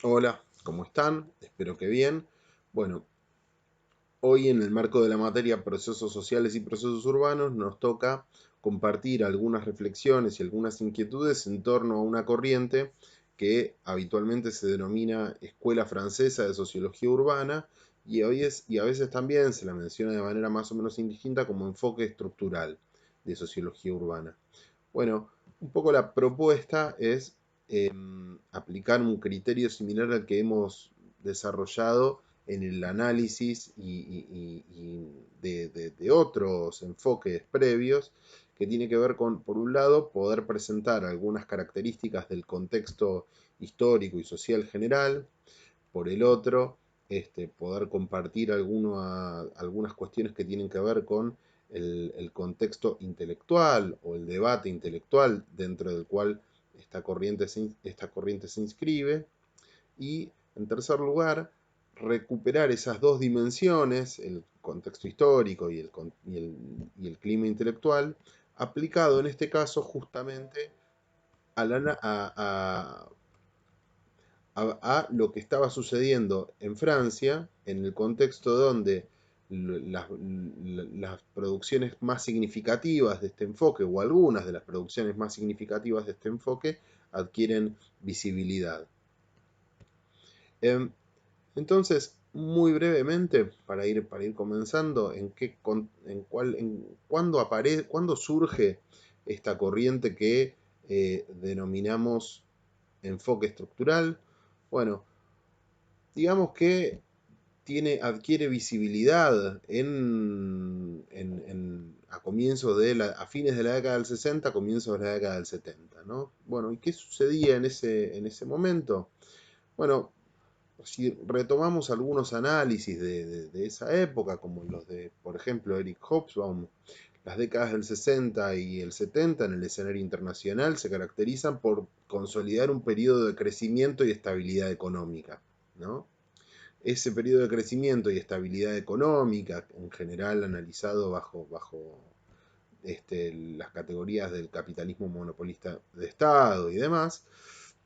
Hola, ¿cómo están? Espero que bien. Bueno, hoy en el marco de la materia procesos sociales y procesos urbanos nos toca compartir algunas reflexiones y algunas inquietudes en torno a una corriente que habitualmente se denomina Escuela Francesa de Sociología Urbana y a veces también se la menciona de manera más o menos indistinta como enfoque estructural de sociología urbana. Bueno, un poco la propuesta es aplicar un criterio similar al que hemos desarrollado en el análisis de otros enfoques previos, que tiene que ver con, por un lado, poder presentar algunas características del contexto histórico y social general, por el otro, poder compartir algunas cuestiones que tienen que ver con el contexto intelectual o el debate intelectual dentro del cual esta corriente se inscribe. Y en tercer lugar, recuperar esas dos dimensiones, el contexto histórico y el clima intelectual, aplicado en este caso justamente a, la, a lo que estaba sucediendo en Francia, en el contexto donde las producciones más significativas de este enfoque, o algunas de las producciones más significativas de este enfoque, adquieren visibilidad. Entonces, muy brevemente, para ir comenzando, ¿cuándo surge esta corriente que denominamos enfoque estructural? Bueno, digamos que adquiere visibilidad a fines de la década del 60, comienzos de la década del 70, ¿no? Bueno, ¿y qué sucedía en ese momento? Bueno, si retomamos algunos análisis de esa época, como los de, por ejemplo, Eric Hobsbawm, las décadas del 60 y el 70 en el escenario internacional se caracterizan por consolidar un periodo de crecimiento y estabilidad económica, ¿no? Ese periodo de crecimiento y estabilidad económica, en general analizado bajo las categorías del capitalismo monopolista de Estado y demás,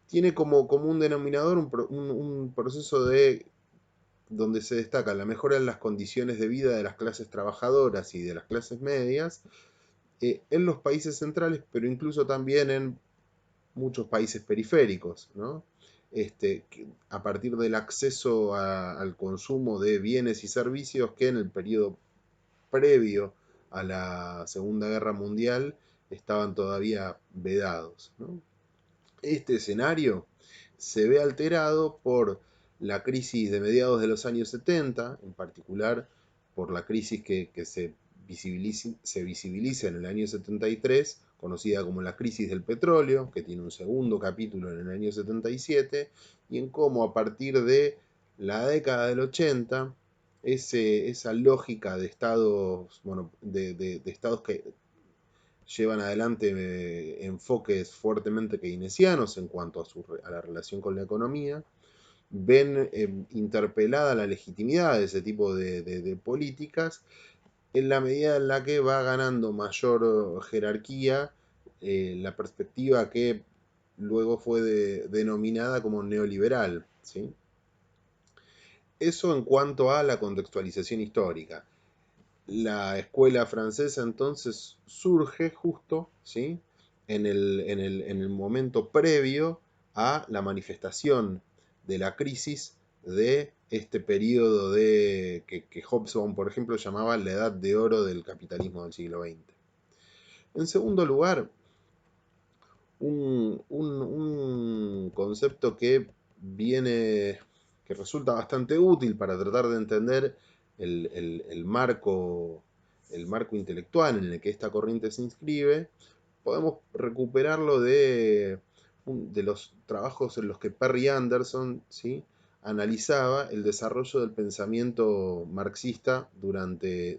tiene como común denominador un proceso donde se destaca la mejora en las condiciones de vida de las clases trabajadoras y de las clases medias en los países centrales, pero incluso también en muchos países periféricos, ¿no? A partir del acceso al consumo de bienes y servicios que en el periodo previo a la Segunda Guerra Mundial estaban todavía vedados, ¿no? Este escenario se ve alterado por la crisis de mediados de los años 70, en particular por la crisis que se visibiliza en el año 73, conocida como la crisis del petróleo, que tiene un segundo capítulo en el año 77, y en cómo a partir de la década del 80, esa lógica de estados, bueno, de estados que llevan adelante enfoques fuertemente keynesianos en cuanto a la relación con la economía, ven interpelada la legitimidad de ese tipo de políticas en la medida en la que va ganando mayor jerarquía la perspectiva que luego fue denominada como neoliberal, ¿sí? Eso en cuanto a la contextualización histórica. La escuela francesa entonces surge justo, ¿sí? en el momento previo a la manifestación de la crisis de este periodo que Hobsbawm, por ejemplo, llamaba la edad de oro del capitalismo del siglo XX. En segundo lugar, un concepto que resulta bastante útil para tratar de entender el marco intelectual en el que esta corriente se inscribe, podemos recuperarlo de los trabajos en los que Perry Anderson, ¿sí?, analizaba el desarrollo del pensamiento marxista durante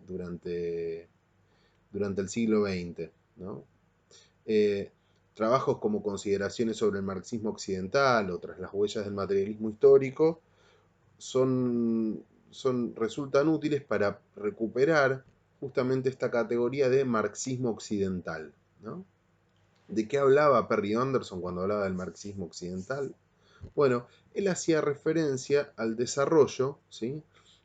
el siglo XX, ¿no? Eh, Trabajos como Consideraciones sobre el marxismo occidental o Tras las huellas del materialismo histórico resultan útiles para recuperar justamente esta categoría de marxismo occidental, ¿no? ¿De qué hablaba Perry Anderson cuando hablaba del marxismo occidental? Bueno, él hacía referencia al desarrollo, ¿sí?,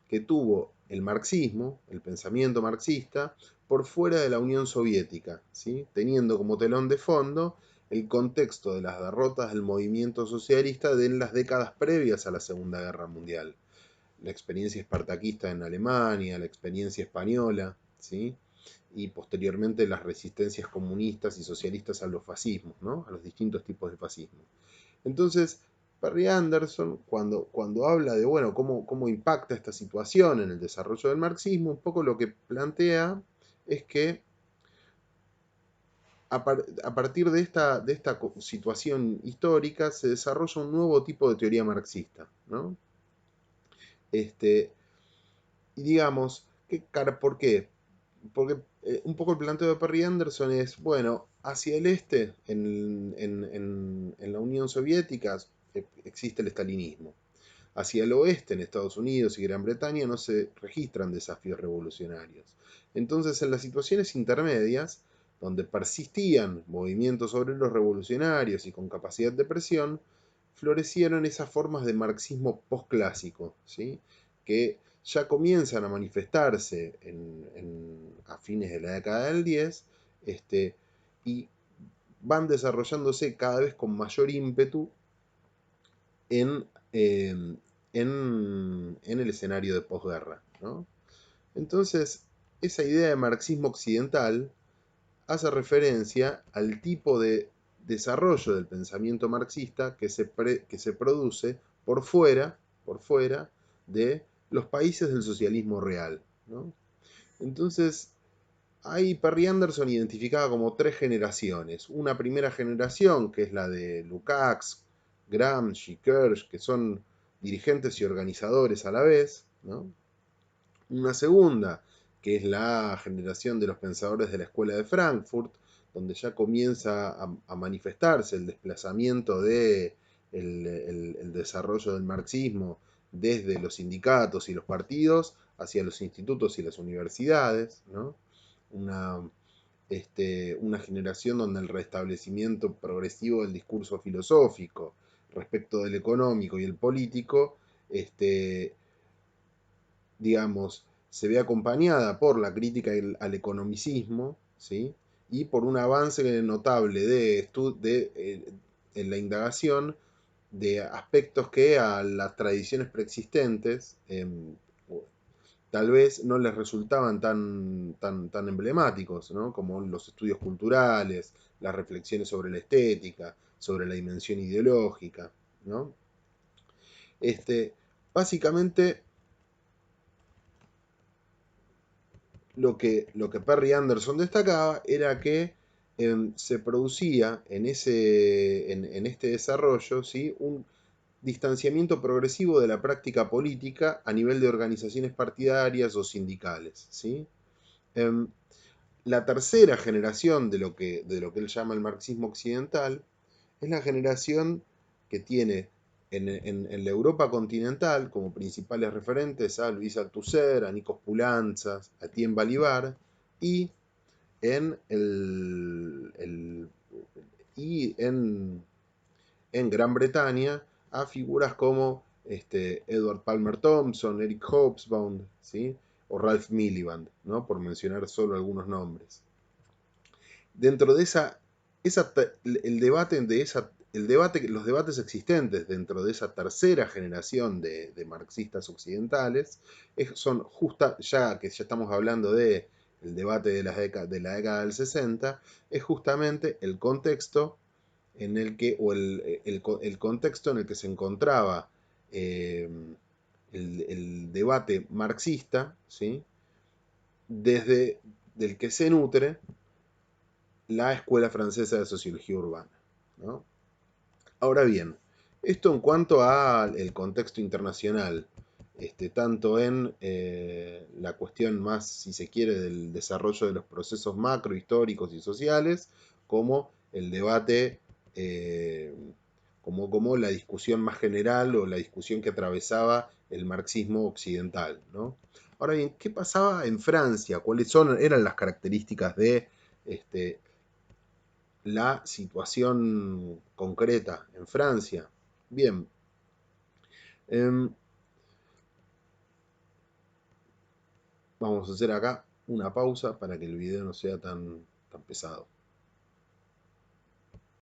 que tuvo el marxismo, el pensamiento marxista, por fuera de la Unión Soviética, ¿sí?, teniendo como telón de fondo el contexto de las derrotas del movimiento socialista en las décadas previas a la Segunda Guerra Mundial. La experiencia espartaquista en Alemania, la experiencia española, ¿sí?, y posteriormente las resistencias comunistas y socialistas a los fascismos, ¿no?, a los distintos tipos de fascismo. Entonces, Perry Anderson, cuando habla de, bueno, cómo impacta esta situación en el desarrollo del marxismo, un poco lo que plantea es que a partir de esta situación histórica se desarrolla un nuevo tipo de teoría marxista, ¿no? Y digamos, ¿por qué? Porque un poco el planteo de Perry Anderson es, bueno, hacia el este, en la Unión Soviética, existe el estalinismo. Hacia el oeste, en Estados Unidos y Gran Bretaña, no se registran desafíos revolucionarios. Entonces, en las situaciones intermedias, donde persistían movimientos obreros revolucionarios y con capacidad de presión, florecieron esas formas de marxismo postclásico, ¿sí?, que ya comienzan a manifestarse a fines de la década del 10, y van desarrollándose cada vez con mayor ímpetu en, eh, en el escenario de posguerra, ¿no? Entonces, esa idea de marxismo occidental hace referencia al tipo de desarrollo del pensamiento marxista que se produce por fuera de los países del socialismo real, ¿no? Entonces, ahí Perry Anderson identificaba como tres generaciones. Una primera generación, que es la de Lukács, Gramsci, Kirsch, que son dirigentes y organizadores a la vez, ¿no? Una segunda, que es la generación de los pensadores de la Escuela de Frankfurt, donde ya comienza a manifestarse el desplazamiento de el desarrollo del marxismo desde los sindicatos y los partidos hacia los institutos y las universidades, ¿no? Una, una generación donde el restablecimiento progresivo del discurso filosófico respecto del económico y el político, digamos, se ve acompañada por la crítica al economicismo, ¿sí?, y por un avance notable en la indagación de aspectos que a las tradiciones preexistentes tal vez no les resultaban tan emblemáticos, ¿no?, como los estudios culturales, las reflexiones sobre la estética, sobre la dimensión ideológica, ¿no? Básicamente, lo que Perry Anderson destacaba era que se producía en este desarrollo, ¿sí?, un distanciamiento progresivo de la práctica política a nivel de organizaciones partidarias o sindicales, ¿sí? Em, la tercera generación de lo que él llama el marxismo occidental es la generación que tiene en la Europa continental como principales referentes a Luis Althusser, a Nikos Poulantzas, a Etienne Balibar, y en, y en Gran Bretaña a figuras como Edward Palmer Thompson, Eric Hobsbawm, ¿sí?, o Ralph Miliband, ¿no?, por mencionar solo algunos nombres. Dentro de el debate de esa, los debates existentes dentro de esa tercera generación de marxistas occidentales son ya que ya estamos hablando de el debate de la década del 60, es justamente el contexto en el que, o el contexto en el que se encontraba eh, el debate marxista, ¿sí?, desde del que se nutre la Escuela Francesa de Sociología Urbana, ¿no? Ahora bien, esto en cuanto al contexto internacional, tanto en la cuestión más, si se quiere, del desarrollo de los procesos macrohistóricos y sociales, como el debate, eh, como la discusión más general o la discusión que atravesaba el marxismo occidental, ¿no? Ahora bien, ¿qué pasaba en Francia? Eran las características de la situación concreta en Francia? Bien, em, vamos a hacer acá una pausa para que el video no sea tan pesado.